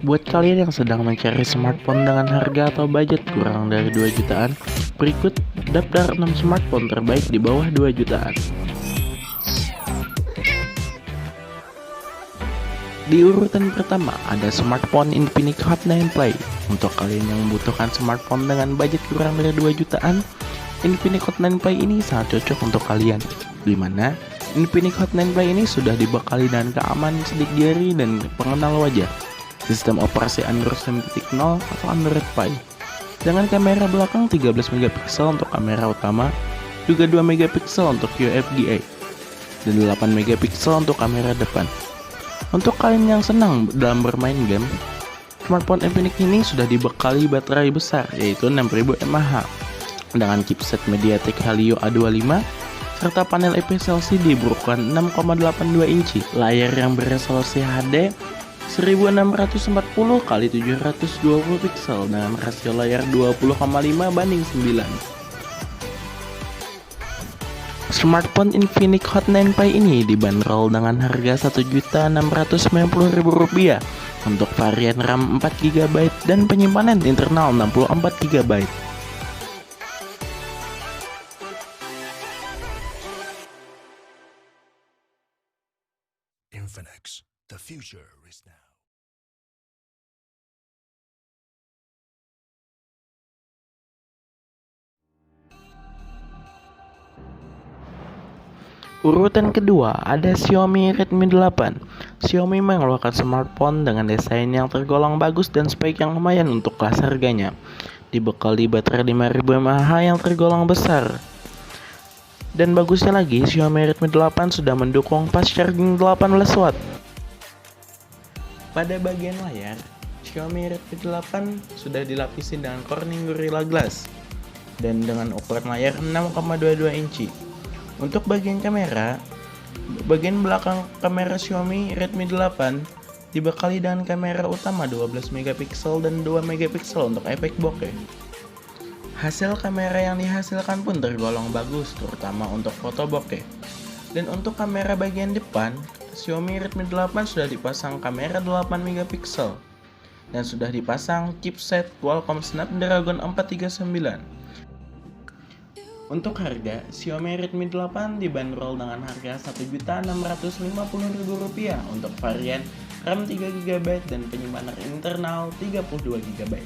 Buat kalian yang sedang mencari smartphone dengan harga atau budget kurang dari 2 jutaan, berikut daftar 6 smartphone terbaik di bawah 2 jutaan. Di urutan pertama ada smartphone Infinix Hot 9 Play. Untuk kalian yang membutuhkan smartphone dengan budget kurang dari 2 jutaan, Infinix Hot 9 Play ini sangat cocok untuk kalian. Di mana Infinix Hot 9 Play ini sudah dibekali dengan keamanan sidik jari dan pengenal wajah, sistem operasi Android 9.0 atau Android Pie, dengan kamera belakang 13 megapiksel untuk kamera utama, juga 2 megapiksel untuk UFGA, dan 8 megapiksel untuk kamera depan. Untuk kalian yang senang dalam bermain game, smartphone Infinix ini sudah dibekali baterai besar yaitu 6000 mAh dengan chipset MediaTek Helio A25 serta panel IPS LCD berukuran 6,82 inci, layar yang beresolusi HD 1640 x 720 pixel dengan rasio layar 20,5:9. Smartphone Infinix Hot 9 Play ini dibanderol dengan harga Rp1.690.000 untuk varian RAM 4GB dan penyimpanan internal 64GB. Infinix, the future is now. Urutan kedua ada Xiaomi Redmi 8. Xiaomi mengeluarkan smartphone dengan desain yang tergolong bagus dan spek yang lumayan untuk kelas harganya. Dibekali baterai 5000 mAh yang tergolong besar. Dan bagusnya lagi, Xiaomi Redmi 8 sudah mendukung fast charging 18 watt. Pada bagian layar, Xiaomi Redmi 8 sudah dilapisi dengan Corning Gorilla Glass dan dengan ukuran layar 6,22 inci. Untuk bagian kamera, bagian belakang kamera Xiaomi Redmi 8 dibekali dengan kamera utama 12 megapiksel dan 2 megapiksel untuk efek bokeh. Hasil kamera yang dihasilkan pun tergolong bagus, terutama untuk foto bokeh. Dan untuk kamera bagian depan, Xiaomi Redmi 8 sudah dipasang kamera 8 megapiksel dan sudah dipasang chipset Qualcomm Snapdragon 439. Untuk harga, Xiaomi Redmi 8 dibanderol dengan harga Rp1.650.000 untuk varian RAM 3GB dan penyimpanan internal 32GB.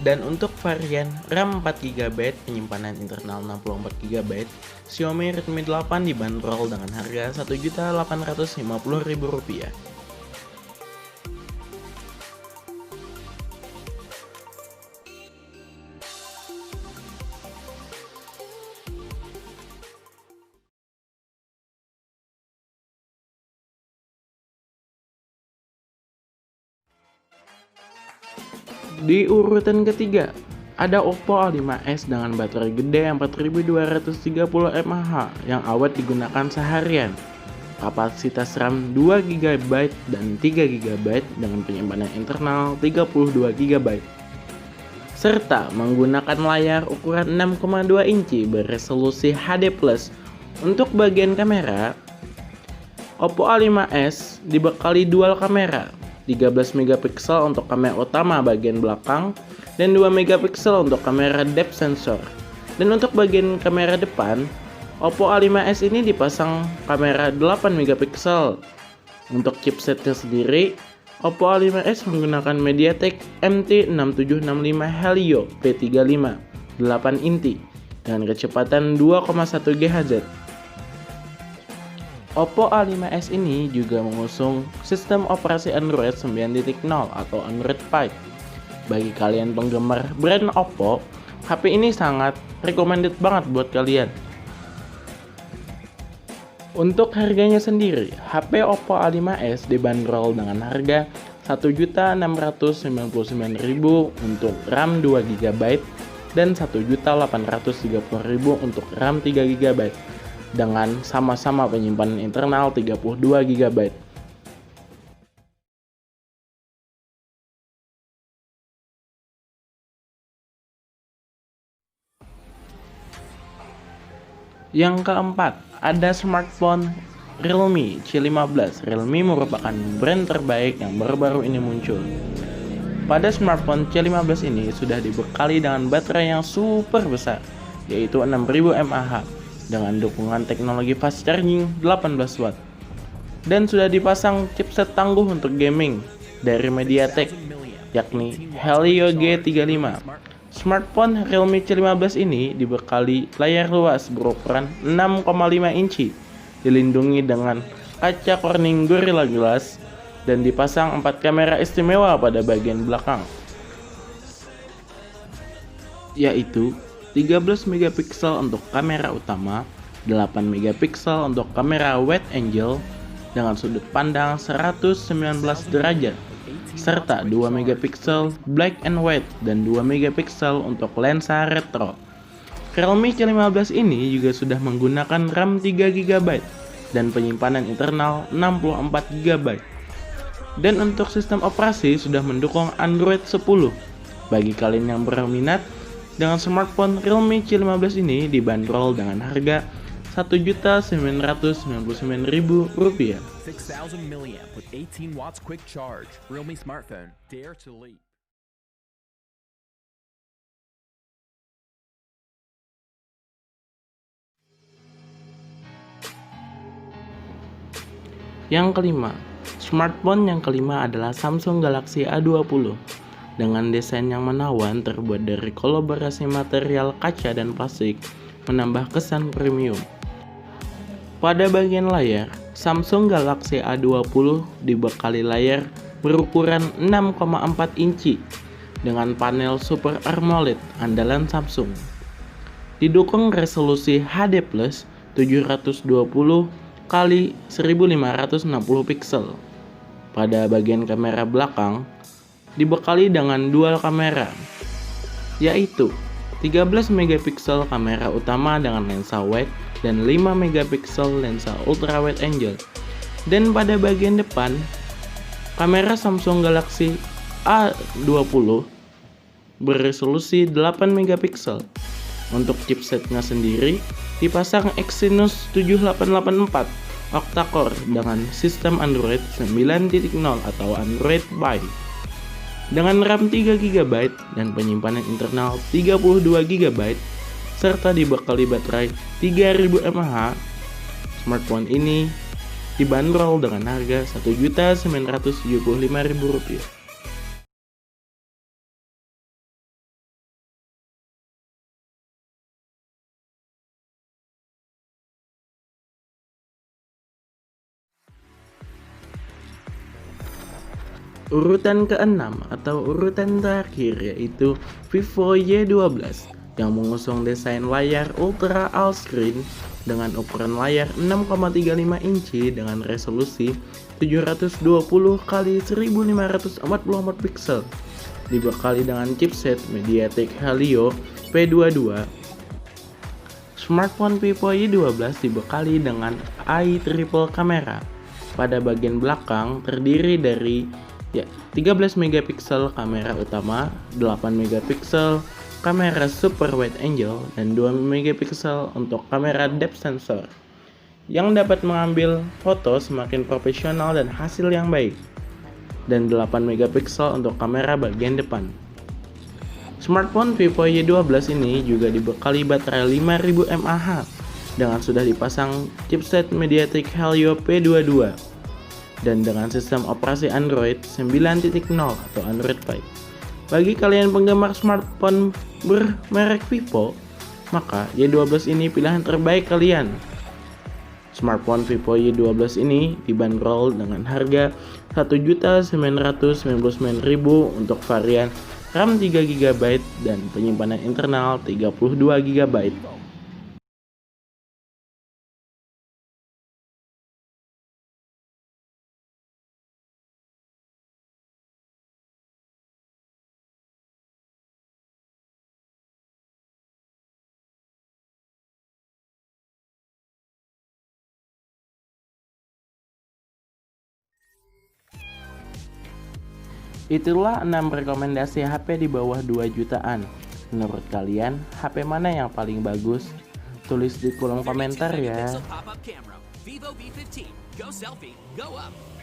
Dan untuk varian RAM 4GB penyimpanan internal 64GB, Xiaomi Redmi 8 dibanderol dengan harga Rp1.850.000. Di urutan ketiga, ada Oppo A5s dengan baterai gede 4230 mAh yang awet digunakan seharian. Kapasitas RAM 2GB dan 3GB dengan penyimpanan internal 32GB. Serta menggunakan layar ukuran 6,2 inci beresolusi HD+. Untuk bagian kamera, Oppo A5s dibekali dual kamera, 13 megapiksel untuk kamera utama bagian belakang dan 2 megapiksel untuk kamera depth sensor. Dan untuk bagian kamera depan, Oppo A5s ini dipasang kamera 8 megapiksel. Untuk chipsetnya sendiri, Oppo A5s menggunakan MediaTek MT6765 Helio P35 8 inti dengan kecepatan 2,1 GHz. Oppo A5s ini juga mengusung sistem operasi Android 9.0 atau Android Pie. Bagi kalian penggemar brand Oppo, HP ini sangat recommended banget buat kalian. Untuk harganya sendiri, HP Oppo A5s dibanderol dengan harga Rp1.699.000 untuk RAM 2GB dan Rp1.830.000 untuk RAM 3GB. Dengan sama-sama penyimpanan internal 32GB. Yang keempat, ada smartphone Realme C15. Realme merupakan brand terbaik yang baru-baru ini muncul. Pada smartphone C15 ini sudah dibekali dengan baterai yang super besar, yaitu 6000 mAh dengan dukungan teknologi fast charging 18 watt. Dan sudah dipasang chipset tangguh untuk gaming dari MediaTek, yakni Helio G35. Smartphone Realme C15 ini dibekali layar luas berukuran 6,5 inci, dilindungi dengan kaca Corning Gorilla Glass, dan dipasang 4 kamera istimewa pada bagian belakang, yaitu 13 megapiksel untuk kamera utama, 8 megapiksel untuk kamera wide angle dengan sudut pandang 119 derajat, serta 2 megapiksel black and white dan 2 megapiksel untuk lensa retro. Realme C15 ini juga sudah menggunakan RAM 3 GB dan penyimpanan internal 64 GB. Dan untuk sistem operasi sudah mendukung Android 10. Bagi kalian yang berminat dengan smartphone Realme C15 ini dibanderol dengan harga Rp1.999.000. 6,000 milliamp with 18 watts quick charge. Realme smartphone. Dare to leap. Yang kelima, smartphone yang kelima adalah Samsung Galaxy A20. Dengan desain yang menawan terbuat dari kolaborasi material kaca dan plastik, menambah kesan premium. Pada bagian layar, Samsung Galaxy A20 dibekali layar berukuran 6,4 inci dengan panel Super AMOLED andalan Samsung. Didukung resolusi HD+ 720 x 1560 pixel. Pada bagian kamera belakang dibekali dengan dual kamera, yaitu 13 megapiksel kamera utama dengan lensa wide dan 5 megapiksel lensa ultra wide angle. Dan pada bagian depan, kamera Samsung Galaxy A20 beresolusi 8 megapiksel. Untuk chipsetnya sendiri dipasang Exynos 7884 octa-core dengan sistem Android 9.0 atau Android Pie dengan RAM 3 GB dan penyimpanan internal 32 GB serta dibekali baterai 3000 mAh. Smartphone ini dibanderol dengan harga Rp1.975.000. Urutan keenam atau urutan terakhir yaitu Vivo Y12 yang mengusung desain layar ultra all-screen dengan ukuran layar 6,35 inci dengan resolusi 720 x 1544 pixel, dibekali dengan chipset MediaTek Helio P22. Smartphone Vivo Y12 dibekali dengan eye triple kamera. Pada bagian belakang terdiri dari 13 megapiksel kamera utama, 8 megapiksel kamera super wide angle, dan 2 megapiksel untuk kamera depth sensor yang dapat mengambil foto semakin profesional dan hasil yang baik, dan 8 megapiksel untuk kamera bagian depan. Smartphone Vivo Y12 ini juga dibekali baterai 5000 mAh dengan sudah dipasang chipset MediaTek Helio P22 dan dengan sistem operasi Android 9.0 atau Android Pie. Bagi kalian penggemar smartphone bermerek Vivo, maka Y12 ini pilihan terbaik kalian. Smartphone Vivo Y12 ini dibanderol dengan harga Rp1.999.000 untuk varian RAM 3 GB dan penyimpanan internal 32 GB. Itulah 6 rekomendasi HP di bawah 2 jutaan. Menurut kalian, HP mana yang paling bagus? Tulis di kolom komentar ya. Vivo V15. Go selfie, go up.